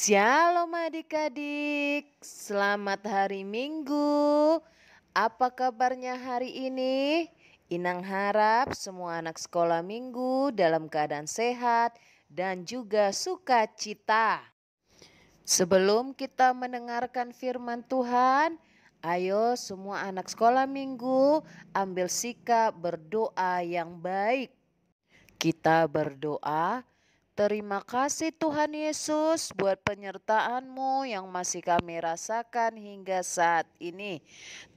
Shalom adik-adik, selamat hari Minggu. Apa kabarnya hari ini? Inang harap semua anak sekolah minggu dalam keadaan sehat dan juga sukacita. Sebelum kita mendengarkan firman Tuhan, ayo semua anak sekolah minggu ambil sikap berdoa yang baik. Kita berdoa. Terima kasih Tuhan Yesus buat penyertaan-Mu yang masih kami rasakan hingga saat ini.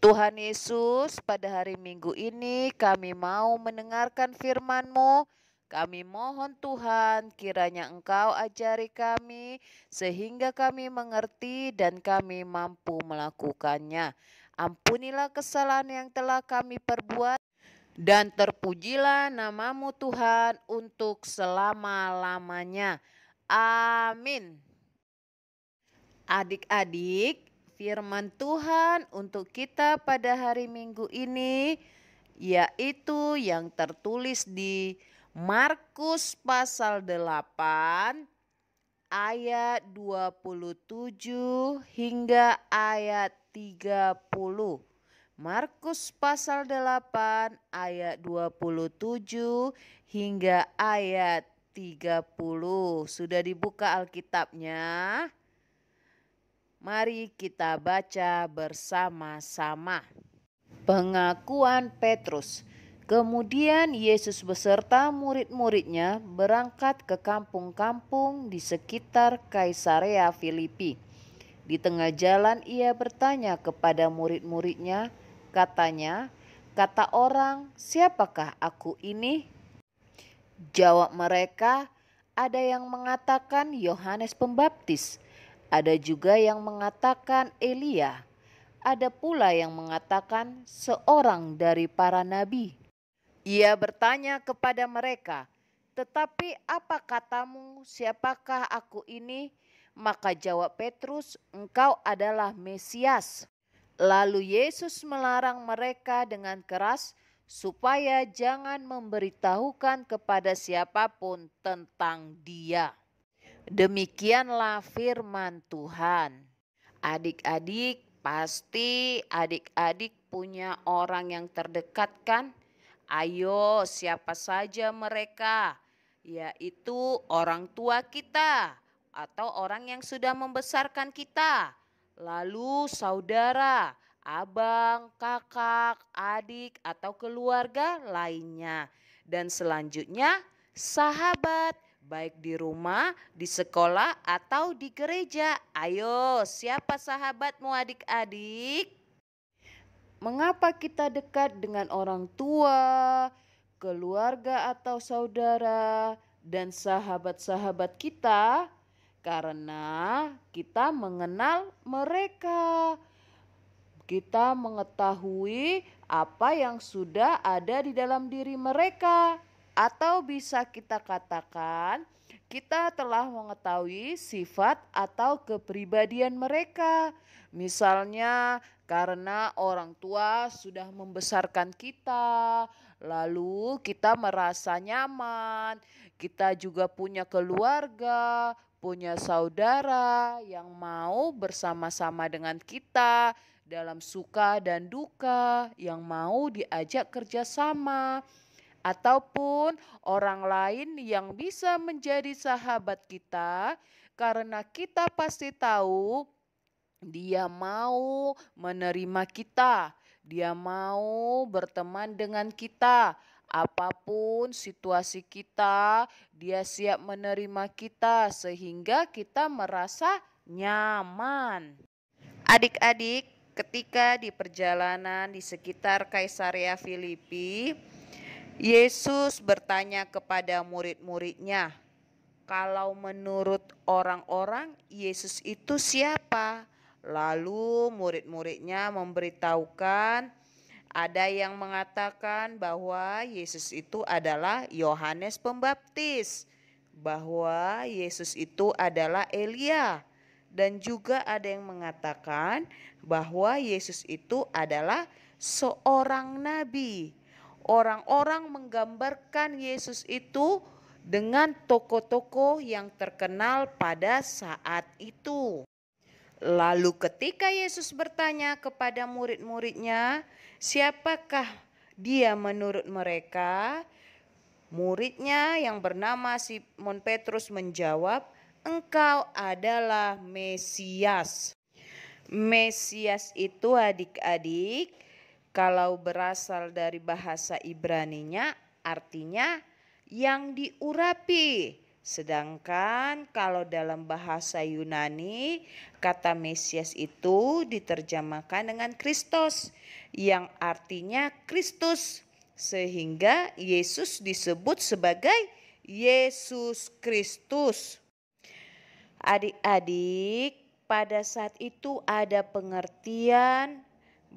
Tuhan Yesus, pada hari Minggu ini kami mau mendengarkan firman-Mu. Kami mohon Tuhan kiranya Engkau ajari kami sehingga kami mengerti dan kami mampu melakukannya. Ampunilah kesalahan yang telah kami perbuat. Dan terpujilah namamu Tuhan untuk selama-lamanya. Amin. Adik-adik, firman Tuhan untuk kita pada hari Minggu ini yaitu yang tertulis di Markus pasal 8 ayat 27 hingga ayat 30. Markus pasal 8 ayat 27 hingga ayat 30. Sudah dibuka Alkitabnya? Mari kita baca bersama-sama. Pengakuan Petrus. Kemudian Yesus beserta murid-muridnya berangkat ke kampung-kampung di sekitar Kaisarea Filipi. Di tengah jalan ia bertanya kepada murid-muridnya, katanya, "Kata orang, siapakah aku ini?" Jawab mereka, "Ada yang mengatakan Yohanes Pembaptis, ada juga yang mengatakan Elia, ada pula yang mengatakan seorang dari para nabi." Ia bertanya kepada mereka, "Tetapi apa katamu, siapakah aku ini?" Maka jawab Petrus, "Engkau adalah Mesias." Lalu Yesus melarang mereka dengan keras supaya jangan memberitahukan kepada siapapun tentang Dia. Demikianlah firman Tuhan. Adik-adik, pasti adik-adik punya orang yang terdekat kan? Ayo, siapa saja mereka? Yaitu orang tua kita atau orang yang sudah membesarkan kita. Lalu saudara, abang, kakak, adik atau keluarga lainnya. Dan selanjutnya sahabat, baik di rumah, di sekolah atau di gereja. Ayo, siapa sahabatmu adik-adik? Mengapa kita dekat dengan orang tua, keluarga atau saudara, dan sahabat-sahabat kita? Karena kita mengenal mereka. Kita mengetahui apa yang sudah ada di dalam diri mereka. Atau bisa kita katakan, kita telah mengetahui sifat atau kepribadian mereka. Misalnya karena orang tua sudah membesarkan kita, lalu kita merasa nyaman. Kita juga punya keluarga, punya saudara yang mau bersama-sama dengan kita dalam suka dan duka, yang mau diajak kerjasama. Ataupun orang lain yang bisa menjadi sahabat kita karena kita pasti tahu dia mau menerima kita, dia mau berteman dengan kita. Apapun situasi kita, dia siap menerima kita sehingga kita merasa nyaman. Adik-adik, ketika di perjalanan di sekitar Kaisarea Filipi, Yesus bertanya kepada murid-muridnya, "Kalau menurut orang-orang, Yesus itu siapa?" Lalu murid-muridnya memberitahukan, ada yang mengatakan bahwa Yesus itu adalah Yohanes Pembaptis, bahwa Yesus itu adalah Elia, dan juga ada yang mengatakan bahwa Yesus itu adalah seorang nabi. Orang-orang menggambarkan Yesus itu dengan tokoh-tokoh yang terkenal pada saat itu. Lalu ketika Yesus bertanya kepada murid-muridnya, siapakah dia menurut mereka? Muridnya yang bernama Simon Petrus menjawab, "Engkau adalah Mesias." Mesias itu adik-adik, kalau berasal dari bahasa Ibraninya artinya yang diurapi. Sedangkan kalau dalam bahasa Yunani, kata Mesias itu diterjemahkan dengan Kristos, yang artinya Kristus. Sehingga Yesus disebut sebagai Yesus Kristus. Adik-adik, pada saat itu ada pengertian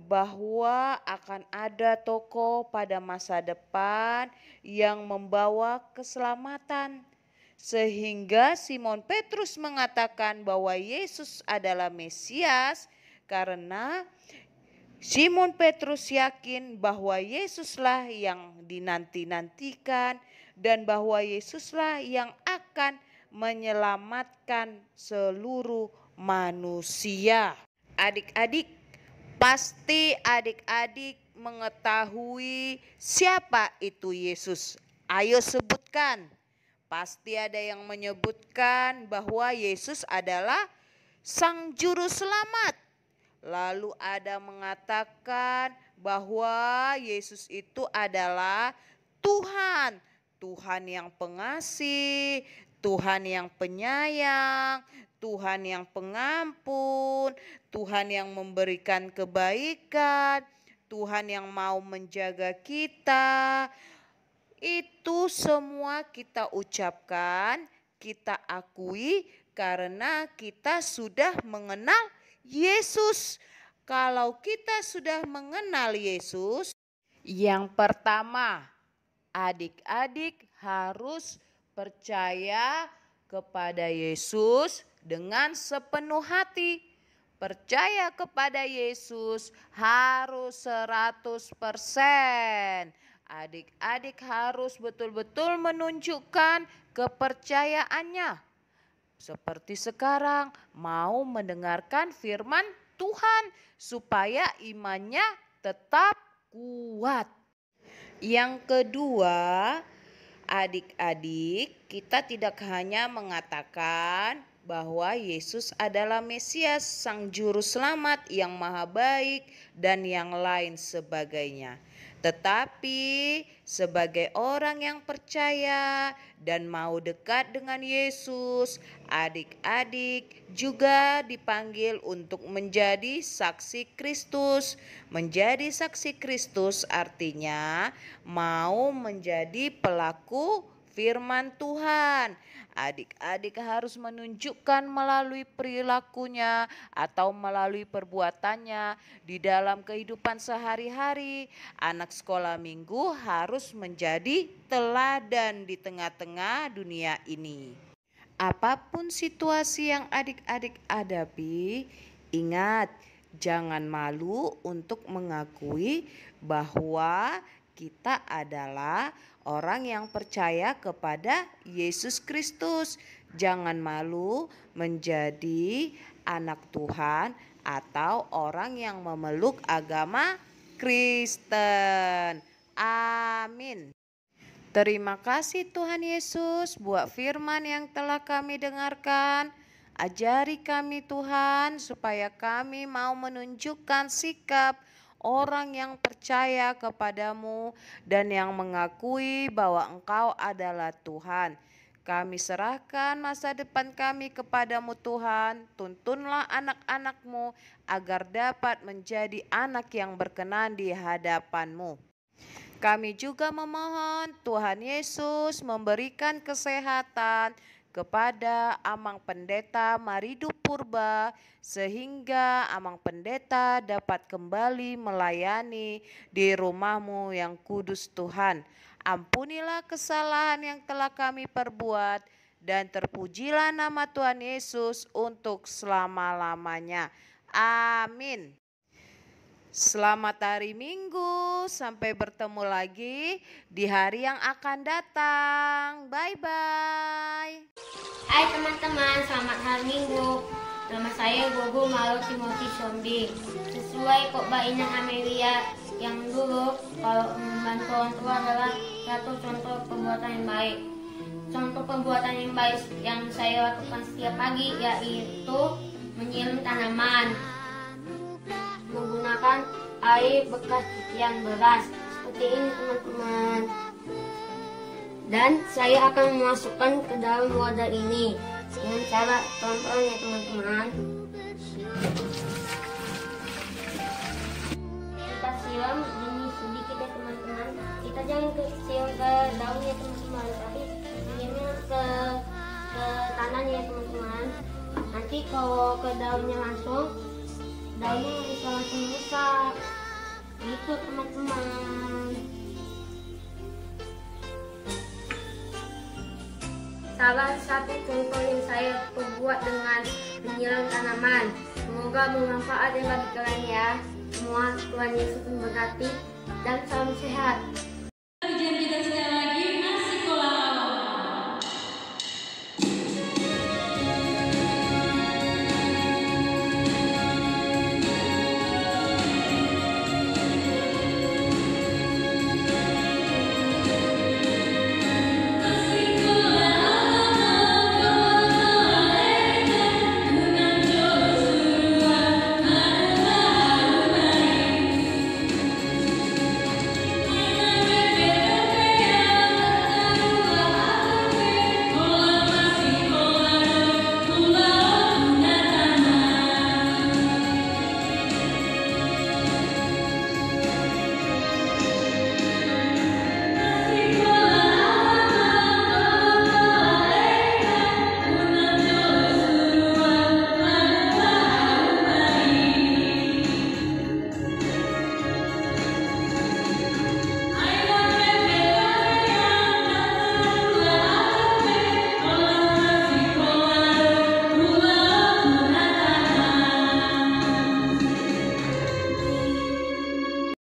bahwa akan ada tokoh pada masa depan yang membawa keselamatan. Sehingga Simon Petrus mengatakan bahwa Yesus adalah Mesias karena Simon Petrus yakin bahwa Yesuslah yang dinanti-nantikan dan bahwa Yesuslah yang akan menyelamatkan seluruh manusia. Adik-adik, pasti adik-adik mengetahui siapa itu Yesus. Ayo sebutkan. Pasti ada yang menyebutkan bahwa Yesus adalah Sang Juru Selamat. Lalu ada mengatakan bahwa Yesus itu adalah Tuhan. Tuhan yang pengasih, Tuhan yang penyayang, Tuhan yang pengampun, Tuhan yang memberikan kebaikan, Tuhan yang mau menjaga kita. Itu semua kita ucapkan, kita akui karena kita sudah mengenal Yesus. Kalau kita sudah mengenal Yesus, yang pertama, adik-adik harus percaya kepada Yesus dengan sepenuh hati. Percaya kepada Yesus harus 100%. Adik-adik harus betul-betul menunjukkan kepercayaannya. Seperti sekarang mau mendengarkan firman Tuhan supaya imannya tetap kuat. Yang kedua, adik-adik, kita tidak hanya mengatakan bahwa Yesus adalah Mesias, Sang Juru Selamat yang maha baik dan yang lain sebagainya. Tetapi sebagai orang yang percaya dan mau dekat dengan Yesus, adik-adik juga dipanggil untuk menjadi saksi Kristus. Menjadi saksi Kristus artinya mau menjadi pelaku firman Tuhan. Adik-adik harus menunjukkan melalui perilakunya atau melalui perbuatannya di dalam kehidupan sehari-hari. Anak sekolah minggu harus menjadi teladan di tengah-tengah dunia ini. Apapun situasi yang adik-adik hadapi, ingat, jangan malu untuk mengakui bahwa kita adalah orang yang percaya kepada Yesus Kristus. Jangan malu menjadi anak Tuhan atau orang yang memeluk agama Kristen. Amin. Terima kasih Tuhan Yesus buat firman yang telah kami dengarkan. Ajari kami Tuhan supaya kami mau menunjukkan sikap orang yang percaya kepadamu dan yang mengakui bahwa Engkau adalah Tuhan. Kami serahkan masa depan kami kepadamu Tuhan. Tuntunlah anak-anak-Mu agar dapat menjadi anak yang berkenan di hadapan-Mu. Kami juga memohon Tuhan Yesus memberikan kesehatan kepada Amang Pendeta Maridu Purba sehingga Amang Pendeta dapat kembali melayani di rumah-Mu yang kudus Tuhan. Ampunilah kesalahan yang telah kami perbuat dan terpujilah nama Tuhan Yesus untuk selama-lamanya. Amin. Selamat hari Minggu, sampai bertemu lagi di hari yang akan datang. Bye-bye. Hai teman-teman, selamat hari Minggu. Nama saya Gogo Malu Timothy Sombing. Sesuai khotbah Inang Amelia yang dulu, kalau membantu orang tua adalah satu contoh perbuatan yang baik. Contoh perbuatan yang baik yang saya lakukan setiap pagi yaitu menyiram tanaman, menggunakan air bekas cucian beras seperti ini teman-teman. Dan saya akan memasukkan ke dalam wadah ini dengan cara contohnya teman-teman. Kita siram ini sedikit ya teman-teman. Kita jangan siram ke daunnya teman-teman, tapi siramnya ke tanahnya ya teman-teman. Nanti kalau ke daunnya langsung, daunnya bisa langsung rusak. Gitu teman-teman. Salah satu contoh yang saya perbuat dengan menyiram tanaman. Semoga bermanfaat bagi kalian ya. Semua Tuhan Yesus memberkati dan salam sehat.